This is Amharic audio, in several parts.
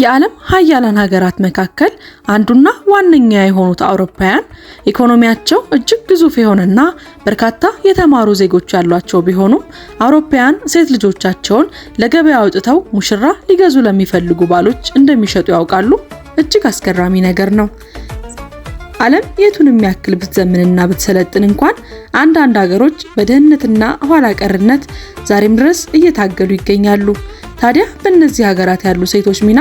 የዓለም ሀያላን ሀገራት መካከል አንዱና ዋነኛ የሆኑት አውሮፓውያን ኢኮኖሚያቸው እጅግ ግዙፍ የሆነና በርካታ የተማሩ ዜጎች ያሏቸው ቢሆኑም አውሮፓውያን ሴት ልጆቻቸውን ለገበያ አውጥተው ሙሽራ ሊገዙ ለሚፈልጉ ባሎች እንደሚሸጡ ያውቃሉ። እጅግ አስገራሚ ነገር ነው። ዓለም የቱንም ያክል ብትዘምንና ብትሰለጥን እንኳን አንዳንድ ሀገሮች በድህነትና ኋላ ቀርነት ዛሬም ድረስ እየታገሉ ይገኛሉ። ታዲያ በእነዚህ ሀገራት ያሉ ሴቶች ሚና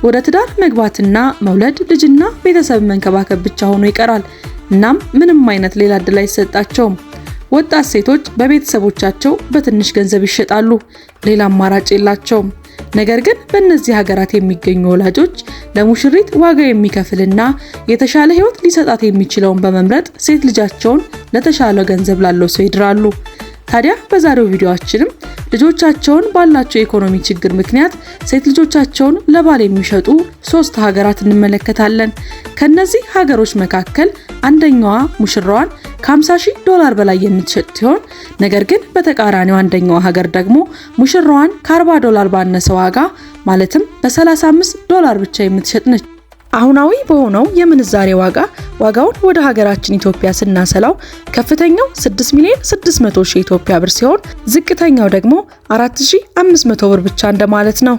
ወደ ትዳር መግባትና መውለድ ልጅና ቤተሰብ መንከባከብ ብቻ ሆኖ ይቀራል። እናም ምንም አይነት ሌላ እድል አይሰጣቸውም። ወጣት ሴቶች በቤተሰቦቻቸው በትንሽ ገንዘብ ይሸጣሉ፣ ሌላ አማራጭ የላቸውም። ነገር ግን በእነዚህ ሀገራት የሚገኙ ወላጆች ለሙሽሪት ዋጋ የሚከፍልና የተሻለ ህይወት ሊሰጣት የሚችለውን በመምረጥ ሴት ልጃቸውን ለተሻለ ገንዘብ ላለው ሰው ይድራሉ። ታዲያ በዛሬው ቪዲዮአችንም ልጆቻቸውን ባላቸው የኢኮኖሚ ችግር ምክንያት ሴት ልጆቻቸውን ለባል የሚሸጡ 3 ሀገራት እንመለከታለን። ከነዚህ ሀገሮች መካከል አንደኛዋ ሙሽራዋን $50,000 በላይ የምትሸጥ ሲሆን ነገር ግን በተቃራኒው አንደኛዋ ሀገር ደግሞ ሙሽራዋን $40 ባነሰ ዋጋ ማለትም $35 ብቻ የምትሸጥ ነች። አሁናዊ በሆነው የምንዛሬ ዋጋውን ወደ ሀገራችን ኢትዮጵያ ስናሰላው ከፍተኛው 6,600,000 ኢትዮጵያ ብር ሲሆን ዝቅተኛው ደግሞ 4,500 ብር ብቻ እንደማለት ነው።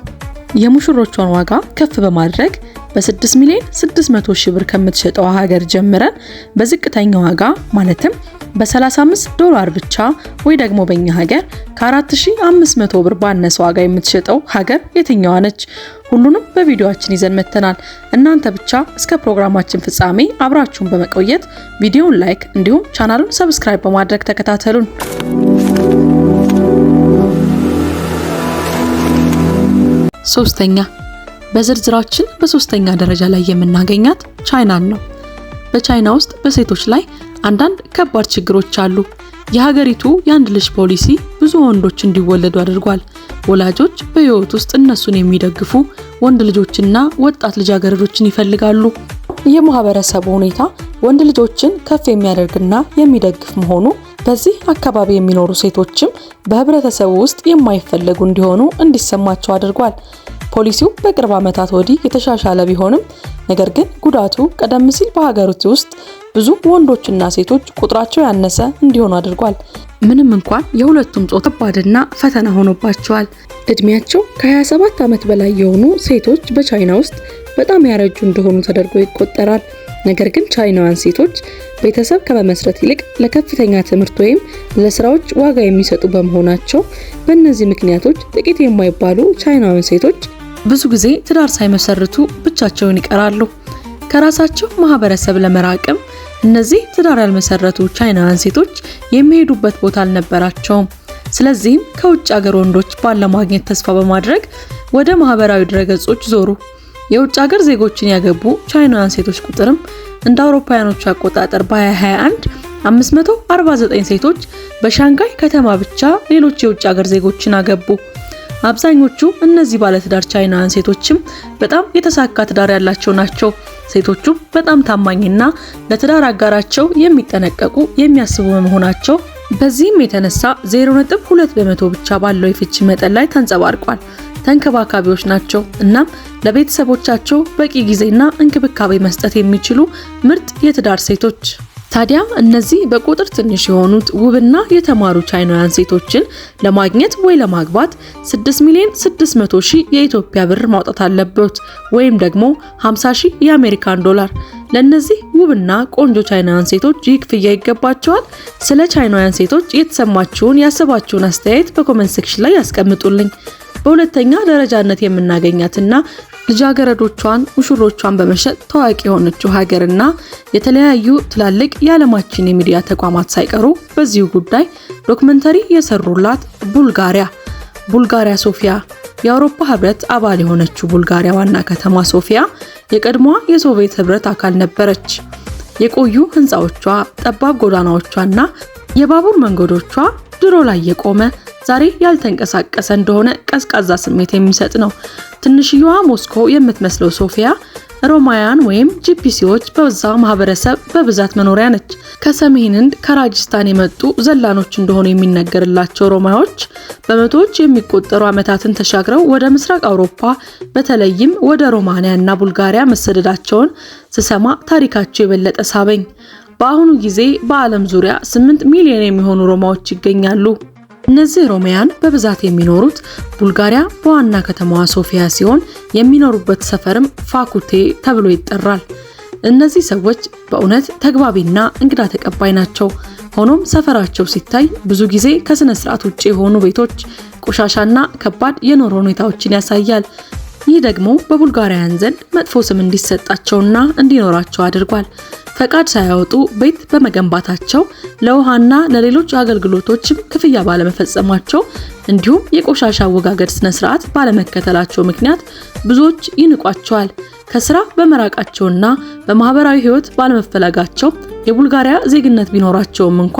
የሙሽሮቿን ዋጋ ከፍ በማድረግ በ6,600,000 ብር ከምትሸጠው ሀገር ጀምረን በዝቅተኛ ዋጋ ማለትም $35 ብቻ ወይ ደግሞ በእኛ ሀገር ከ4,500 ብር ባነሰ ዋጋ የምትሸጠው ሀገር የትኛዋ ነች? ሁሉንም በቪዲዮአችን ይዘን መተናል። እናንተ ብቻ እስከ ፕሮግራማችን ፍጻሜ አብራችሁን በመቆየት ቪዲዮውን ላይክ እንዲሁም ቻናሉን ሰብስክራይብ በማድረግ ተከታተሉን። ሶስተኛ በዝርዝራችን በሶስተኛ ደረጃ ላይ የምናገኛት ቻይናን ነው። በቻይና ውስጥ በሴቶች ላይ አንዳንድ ከባድ ችግሮች አሉ። የሀገሪቱ የአንድ ልጅ ፖሊሲ ብዙ ወንዶች እንዲወለዱ አድርጓል። ወላጆች በህይወት ውስጥ እነሱን የሚደግፉ ወንድ ልጆችና ወጣት ልጃገረዶችን ይፈልጋሉ። የማህበረሰቡ ሁኔታ ወንድ ልጆችን ከፍ የሚያደርግና የሚደግፍ መሆኑ በዚህ አካባቢ የሚኖሩ ሴቶችም በህብረተሰቡ ውስጥ የማይፈለጉ እንዲሆኑ እንዲሰማቸው አድርጓል። ፖሊሲው በቅርብ ዓመታት ወዲህ የተሻሻለ ቢሆንም ነገር ግን ጉዳቱ ቀደም ሲል በሀገሪቱ ውስጥ ብዙ ወንዶችና ሴቶች ቁጥራቸው ያነሰ እንዲሆኑ አድርጓል። ምንም እንኳን የሁለቱም ጾታ ከባድና ፈተና ሆኖባቸዋል። እድሜያቸው ከ27 ዓመት በላይ የሆኑ ሴቶች በቻይና ውስጥ በጣም ያረጁ እንደሆኑ ተደርጎ ይቆጠራል። ነገር ግን ቻይናውያን ሴቶች ቤተሰብ ከመመስረት ይልቅ ለከፍተኛ ትምህርት ወይም ለስራዎች ዋጋ የሚሰጡ በመሆናቸው በእነዚህ ምክንያቶች ጥቂት የማይባሉ ቻይናውያን ሴቶች ብዙ ጊዜ ትዳር ሳይመሰርቱ ብቻቸውን ይቀራሉ። ከራሳቸው ማህበረሰብ ለመራቅም እነዚህ ትዳር ያልመሰረቱ ቻይናውያን ሴቶች የሚሄዱበት ቦታ አልነበራቸውም። ስለዚህም ከውጭ ሀገር ወንዶች ባል ለማግኘት ተስፋ በማድረግ ወደ ማህበራዊ ድረገጾች ዞሩ። የውጭ ሀገር ዜጎችን ያገቡ ቻይናውያን ሴቶች ቁጥርም እንደ አውሮፓውያኖቹ አቆጣጠር በ2021 549 ሴቶች በሻንጋይ ከተማ ብቻ ሌሎች የውጭ ሀገር ዜጎችን አገቡ። አብዛኞቹ እነዚህ ባለትዳር ቻይናውያን ሴቶችም በጣም የተሳካ ትዳር ያላቸው ናቸው። ሴቶቹ በጣም ታማኝና ለትዳር አጋራቸው የሚጠነቀቁ የሚያስቡ በመሆናቸው በዚህም የተነሳ 0.2% ብቻ ባለው የፍቺ መጠን ላይ ተንጸባርቋል። ተንከባካቢዎች ናቸው። እናም ለቤተሰቦቻቸው በቂ ጊዜና እንክብካቤ መስጠት የሚችሉ ምርጥ የትዳር ሴቶች። ታዲያ እነዚህ በቁጥር ትንሽ የሆኑት ውብና የተማሩ ቻይናውያን ሴቶችን ለማግኘት ወይ ለማግባት 6,600,000 የኢትዮጵያ ብር ማውጣት አለበት ወይም ደግሞ $50,000 የአሜሪካን ዶላር። ለነዚህ ውብና ቆንጆ ቻይናውያን ሴቶች ይህ ክፍያ ይገባቸዋል። ስለ ቻይናውያን ሴቶች የተሰማችሁን ያሰባችሁን አስተያየት በኮሜንት ሴክሽን ላይ ያስቀምጡልኝ። በሁለተኛ ደረጃነት የምናገኛትና ልጃገረዶቿን ሙሽሮቿን በመሸጥ ታዋቂ የሆነችው ሀገርና የተለያዩ ትላልቅ የዓለማችን የሚዲያ ተቋማት ሳይቀሩ በዚሁ ጉዳይ ዶክመንተሪ የሰሩላት ቡልጋሪያ ሶፊያ። የአውሮፓ ህብረት አባል የሆነችው ቡልጋሪያ ዋና ከተማ ሶፊያ የቀድሞዋ የሶቪየት ህብረት አካል ነበረች። የቆዩ ህንፃዎቿ፣ ጠባብ ጎዳናዎቿና የባቡር መንገዶቿ ድሮ ላይ የቆመ ዛሬ ያልተንቀሳቀሰ እንደሆነ ቀዝቃዛ ስሜት የሚሰጥ ነው። ትንሽየዋ ሞስኮ የምትመስለው ሶፊያ ሮማውያን ወይም ጂፒሲዎች በዛ ማህበረሰብ በብዛት መኖሪያ ነች። ከሰሜን ህንድ ከራጅስታን የመጡ ዘላኖች እንደሆኑ የሚነገርላቸው ሮማዎች በመቶዎች የሚቆጠሩ ዓመታትን ተሻግረው ወደ ምስራቅ አውሮፓ በተለይም ወደ ሮማኒያና ቡልጋሪያ መሰደዳቸውን ስሰማ ታሪካቸው የበለጠ ሳበኝ። በአሁኑ ጊዜ በዓለም ዙሪያ 8 ሚሊዮን የሚሆኑ ሮማዎች ይገኛሉ። እነዚህ ሮማውያን በብዛት የሚኖሩት ቡልጋሪያ በዋና ከተማዋ ሶፊያ ሲሆን የሚኖሩበት ሰፈርም ፋኩቴ ተብሎ ይጠራል። እነዚህ ሰዎች በእውነት ተግባቢና እንግዳ ተቀባይ ናቸው። ሆኖም ሰፈራቸው ሲታይ ብዙ ጊዜ ከስነ ስርዓት ውጪ የሆኑ ቤቶች፣ ቆሻሻና ከባድ የኑሮ ሁኔታዎችን ያሳያል። ይህ ደግሞ በቡልጋሪያውያን ዘንድ መጥፎ ስም እንዲሰጣቸውና እንዲኖራቸው አድርጓል። ፈቃድ ሳያወጡ ቤት በመገንባታቸው ለውሃና ለሌሎች አገልግሎቶችም ክፍያ ባለመፈጸማቸው እንዲሁም የቆሻሻ አወጋገድ ስነ ስርዓት ባለመከተላቸው ምክንያት ብዙዎች ይንቋቸዋል። ከስራ በመራቃቸውና በማህበራዊ ህይወት ባለመፈለጋቸው የቡልጋሪያ ዜግነት ቢኖራቸውም እንኳ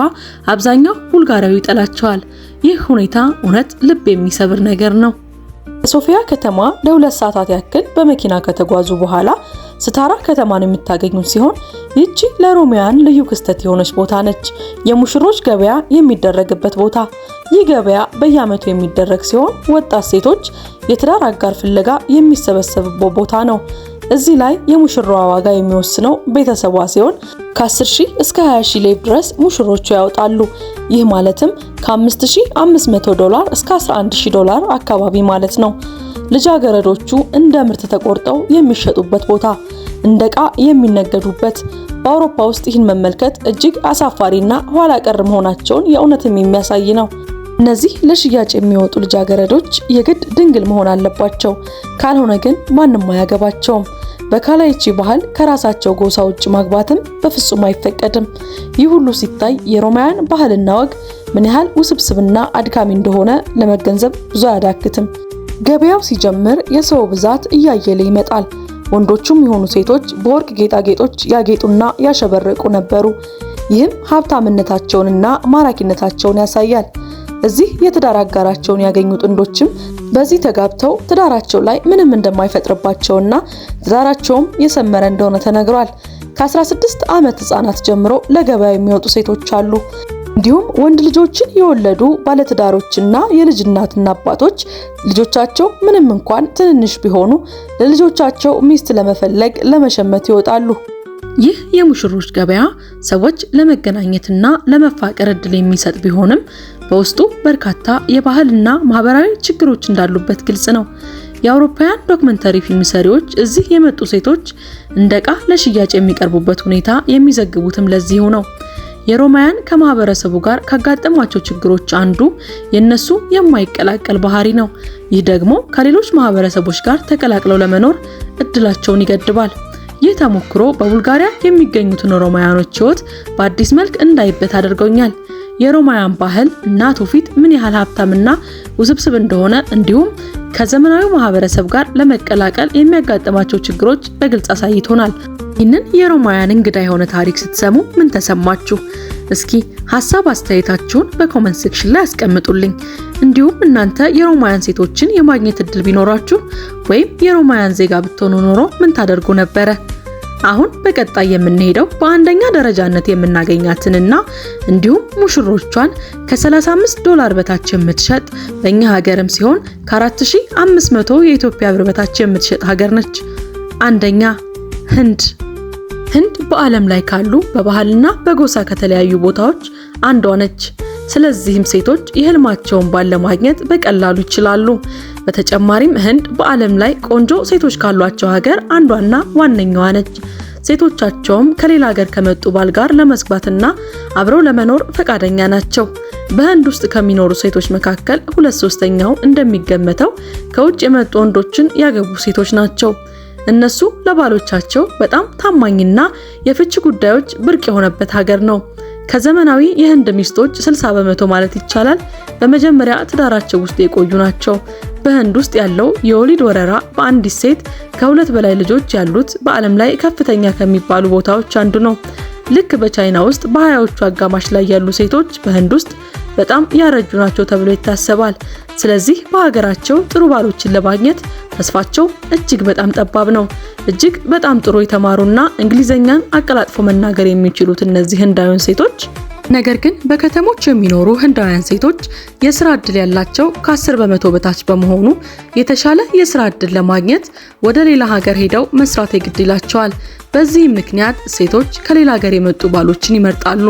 አብዛኛው ቡልጋሪያዊ ይጠላቸዋል። ይህ ሁኔታ እውነት ልብ የሚሰብር ነገር ነው። ሶፊያ ከተማ ለ2 ሰዓታት ያክል በመኪና ከተጓዙ በኋላ ስታራ ከተማን የምታገኙት ሲሆን ይህቺ ለሮማውያን ልዩ ክስተት የሆነች ቦታ ነች። የሙሽሮች ገበያ የሚደረግበት ቦታ። ይህ ገበያ በየዓመቱ የሚደረግ ሲሆን ወጣት ሴቶች የትዳር አጋር ፍለጋ የሚሰበሰቡበት ቦታ ነው። እዚህ ላይ የሙሽራዋ ዋጋ የሚወስነው ቤተሰቧ ሲሆን ከ10,000 እስከ 20,000 ሌብ ድረስ ሙሽሮቹ ያወጣሉ። ይህ ማለትም $5,500 እስከ $11,000 አካባቢ ማለት ነው። ልጃገረዶቹ እንደ ምርት ተቆርጠው የሚሸጡበት ቦታ፣ እንደ ዕቃ የሚነገዱበት። በአውሮፓ ውስጥ ይህን መመልከት እጅግ አሳፋሪና ኋላ ቀር መሆናቸውን የእውነትም የሚያሳይ ነው። እነዚህ ለሽያጭ የሚወጡ ልጃገረዶች የግድ ድንግል መሆን አለባቸው፣ ካልሆነ ግን ማንም አያገባቸውም። በካላይቺ ባህል ከራሳቸው ጎሳ ውጭ ማግባትም በፍጹም አይፈቀድም። ይህ ሁሉ ሲታይ የሮማውያን ባህልና ወግ ምን ያህል ውስብስብና አድካሚ እንደሆነ ለመገንዘብ ብዙ አያዳግትም። ገበያው ሲጀምር የሰው ብዛት እያየለ ይመጣል። ወንዶቹም የሆኑ ሴቶች በወርቅ ጌጣጌጦች ያጌጡና ያሸበረቁ ነበሩ። ይህም ሀብታምነታቸውንና ማራኪነታቸውን ያሳያል። እዚህ የትዳር አጋራቸውን ያገኙ ጥንዶችም በዚህ ተጋብተው ትዳራቸው ላይ ምንም እንደማይፈጥርባቸውና ትዳራቸውም የሰመረ እንደሆነ ተነግሯል። ከ16 ዓመት ህፃናት ጀምሮ ለገበያ የሚወጡ ሴቶች አሉ። እንዲሁም ወንድ ልጆችን የወለዱ ባለትዳሮችና የልጅ እናትና አባቶች ልጆቻቸው ምንም እንኳን ትንንሽ ቢሆኑ ለልጆቻቸው ሚስት ለመፈለግ ለመሸመት ይወጣሉ። ይህ የሙሽሮች ገበያ ሰዎች ለመገናኘትና ለመፋቀር እድል የሚሰጥ ቢሆንም በውስጡ በርካታ የባህልና ማህበራዊ ችግሮች እንዳሉበት ግልጽ ነው። የአውሮፓውያን ዶክመንተሪ ፊልም ሰሪዎች እዚህ የመጡ ሴቶች እንደ ዕቃ ለሽያጭ የሚቀርቡበት ሁኔታ የሚዘግቡትም ለዚሁ ነው። የሮማውያን ከማህበረሰቡ ጋር ካጋጠሟቸው ችግሮች አንዱ የነሱ የማይቀላቀል ባህሪ ነው። ይህ ደግሞ ከሌሎች ማህበረሰቦች ጋር ተቀላቅለው ለመኖር እድላቸውን ይገድባል። ይህ ተሞክሮ በቡልጋሪያ የሚገኙትን ሮማውያኖች ህይወት በአዲስ መልክ እንዳይበት አድርጎኛል። የሮማውያን ባህል እና ትውፊት ምን ያህል ሀብታምና ውስብስብ እንደሆነ እንዲሁም ከዘመናዊ ማህበረሰብ ጋር ለመቀላቀል የሚያጋጥማቸው ችግሮች በግልጽ አሳይቶናል። ይህንን የሮማውያን እንግዳ የሆነ ታሪክ ስትሰሙ ምን ተሰማችሁ? እስኪ ሀሳብ አስተያየታችሁን በኮሜንት ሴክሽን ላይ አስቀምጡልኝ። እንዲሁም እናንተ የሮማውያን ሴቶችን የማግኘት እድል ቢኖራችሁ ወይም የሮማውያን ዜጋ ብትሆኑ ኖሮ ምን ታደርጉ ነበረ? አሁን በቀጣይ የምንሄደው በአንደኛ ደረጃነት የምናገኛትንና እንዲሁም ሙሽሮቿን ከ$35 በታች የምትሸጥ በእኛ ሀገርም ሲሆን ከ4500 የኢትዮጵያ ብር በታች የምትሸጥ ሀገር ነች። አንደኛ ህንድ። ህንድ በዓለም ላይ ካሉ በባህልና በጎሳ ከተለያዩ ቦታዎች አንዷ ነች። ስለዚህም ሴቶች የህልማቸውን ባል ለማግኘት በቀላሉ ይችላሉ። በተጨማሪም ህንድ በዓለም ላይ ቆንጆ ሴቶች ካሏቸው ሀገር አንዷና ዋነኛዋ ነች። ሴቶቻቸውም ከሌላ ሀገር ከመጡ ባል ጋር ለመስባትና አብረው ለመኖር ፈቃደኛ ናቸው። በህንድ ውስጥ ከሚኖሩ ሴቶች መካከል 2/3 እንደሚገመተው ከውጭ የመጡ ወንዶችን ያገቡ ሴቶች ናቸው። እነሱ ለባሎቻቸው በጣም ታማኝና የፍቺ ጉዳዮች ብርቅ የሆነበት ሀገር ነው። ከዘመናዊ የህንድ ሚስቶች 60% ማለት ይቻላል በመጀመሪያ ትዳራቸው ውስጥ የቆዩ ናቸው። በህንድ ውስጥ ያለው የወሊድ ወረራ በአንዲት ሴት ከ2 በላይ ልጆች ያሉት በዓለም ላይ ከፍተኛ ከሚባሉ ቦታዎች አንዱ ነው። ልክ በቻይና ውስጥ በ20ዎቹ አጋማሽ ላይ ያሉ ሴቶች በህንድ ውስጥ በጣም ያረጁ ናቸው ተብሎ ይታሰባል። ስለዚህ በሀገራቸው ጥሩ ባሎችን ለማግኘት ተስፋቸው እጅግ በጣም ጠባብ ነው። እጅግ በጣም ጥሩ የተማሩና እንግሊዘኛን አቀላጥፎ መናገር የሚችሉት እነዚህ ህንዳውያን ሴቶች ነገር ግን በከተሞች የሚኖሩ ህንዳውያን ሴቶች የሥራ ዕድል ያላቸው ከ10 በመቶ በታች በመሆኑ የተሻለ የሥራ ዕድል ለማግኘት ወደ ሌላ ሀገር ሄደው መስራት የግድ ይላቸዋል። በዚህም ምክንያት ሴቶች ከሌላ ሀገር የመጡ ባሎችን ይመርጣሉ።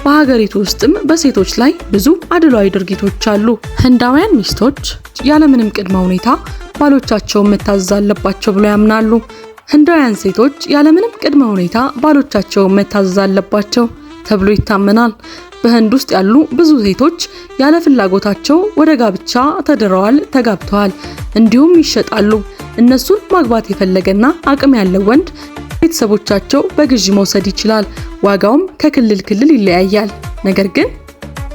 በሀገሪቱ ውስጥም በሴቶች ላይ ብዙ አድሏዊ ድርጊቶች አሉ። ህንዳውያን ሚስቶች ያለምንም ቅድመ ሁኔታ ባሎቻቸውን መታዘዝ አለባቸው ብለው ያምናሉ። ህንዳውያን ሴቶች ያለምንም ቅድመ ሁኔታ ባሎቻቸውን መታዘዝ አለባቸው ተብሎ ይታመናል። በህንድ ውስጥ ያሉ ብዙ ሴቶች ያለ ፍላጎታቸው ወደ ጋብቻ ተድረዋል፣ ተጋብተዋል፣ እንዲሁም ይሸጣሉ። እነሱን ማግባት የፈለገና አቅም ያለው ወንድ ቤተሰቦቻቸው በግዢ መውሰድ ይችላል። ዋጋውም ከክልል ክልል ይለያያል። ነገር ግን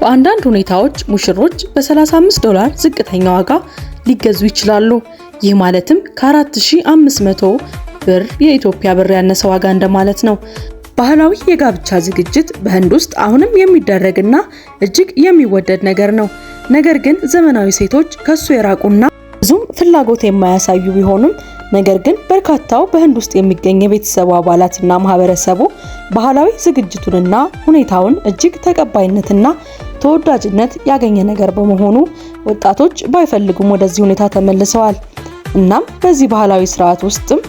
በአንዳንድ ሁኔታዎች ሙሽሮች በ$35 ዝቅተኛ ዋጋ ሊገዙ ይችላሉ። ይህ ማለትም ከ4500 ብር የኢትዮጵያ ብር ያነሰ ዋጋ እንደማለት ነው። ባህላዊ የጋብቻ ዝግጅት በህንድ ውስጥ አሁንም የሚደረግና እጅግ የሚወደድ ነገር ነው። ነገር ግን ዘመናዊ ሴቶች ከሱ የራቁና ብዙም ፍላጎት የማያሳዩ ቢሆኑም ነገር ግን በርካታው በህንድ ውስጥ የሚገኝ የቤተሰቡ አባላትና ማህበረሰቡ ባህላዊ ዝግጅቱንና ሁኔታውን እጅግ ተቀባይነትና ተወዳጅነት ያገኘ ነገር በመሆኑ ወጣቶች ባይፈልጉም ወደዚህ ሁኔታ ተመልሰዋል። እናም በዚህ ባህላዊ ስርዓት ውስጥም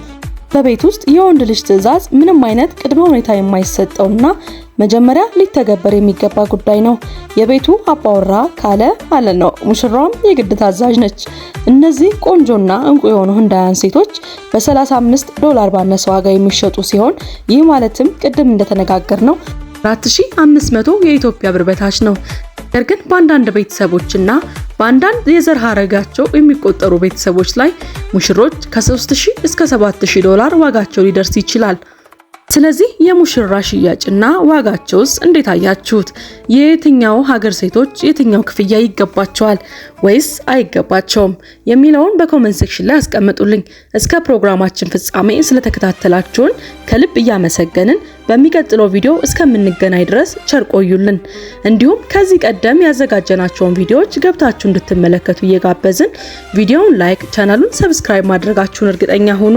በቤት ውስጥ የወንድ ልጅ ትዕዛዝ ምንም አይነት ቅድመ ሁኔታ የማይሰጠውና መጀመሪያ ሊተገበር የሚገባ ጉዳይ ነው። የቤቱ አባወራ ካለ ማለት ነው። ሙሽራውም የግድ ታዛዥ ነች። እነዚህ ቆንጆና እንቁ የሆኑ ህንዳውያን ሴቶች በ$35 ባነሰ ዋጋ የሚሸጡ ሲሆን ይህ ማለትም ቅድም እንደተነጋገርነው 4500 የኢትዮጵያ ብር በታች ነው። ነገር ግን በአንዳንድ ቤተሰቦችና በአንዳንድ የዘር ሐረጋቸው የሚቆጠሩ ቤተሰቦች ላይ ሙሽሮች ከ$3000 እስከ $7000 ዋጋቸው ሊደርስ ይችላል። ስለዚህ የሙሽራ ሽያጭና ዋጋቸውስ እንዴት አያችሁት? የየትኛው ሀገር ሴቶች የትኛው ክፍያ ይገባቸዋል ወይስ አይገባቸውም የሚለውን በኮሜንት ሴክሽን ላይ አስቀምጡልኝ። እስከ ፕሮግራማችን ፍጻሜ ስለተከታተላችሁን ከልብ እያመሰገንን በሚቀጥለው ቪዲዮ እስከምንገናኝ ድረስ ቸር ቆዩልን። እንዲሁም ከዚህ ቀደም ያዘጋጀናቸውን ቪዲዮዎች ገብታችሁ እንድትመለከቱ እየጋበዝን ቪዲዮውን ላይክ፣ ቻናሉን ሰብስክራይብ ማድረጋችሁን እርግጠኛ ሁኑ።